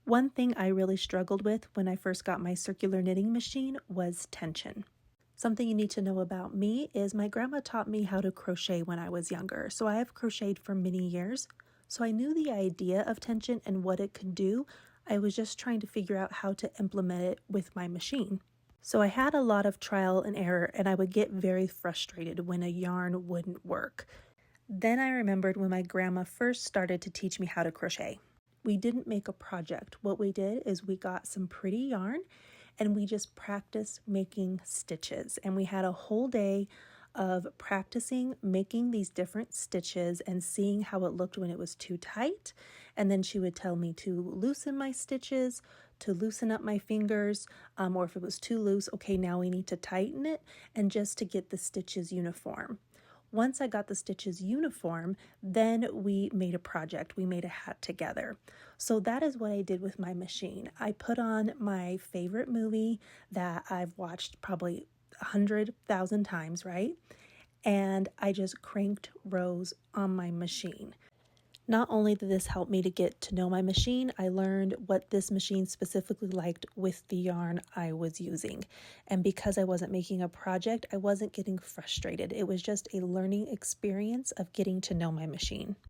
One thing I really struggled with when I first got my circular knitting machine was tension. Something you need to know about me is my grandma taught me how to crochet when I was younger, so I have crocheted for many years. So I knew the idea of tension and what it could do. I was just trying to figure out how to implement it with my machine. So I had a lot of trial and error, and I would get very frustrated when a yarn wouldn't work. Then I remembered when my grandma first started to teach me how to crochet. We didn't make a project. What we did is we got some pretty yarn and we just practiced making stitches. And we had a whole day of practicing making these different stitches and seeing how it looked when it was too tight. And then she would tell me to loosen my stitches, to loosen up my fingers, or if it was too loose, okay, now we need to tighten it, and just to get the stitches uniform. Once I got the stitches uniform, then we made a project. We made a hat together. So that is what I did with my machine. I put on my favorite movie that I've watched probably 100,000 times, right? And I just cranked rows on my machine. Not only did this help me to get to know my machine, I learned what this machine specifically liked with the yarn I was using. And because I wasn't making a project, I wasn't getting frustrated. It was just a learning experience of getting to know my machine.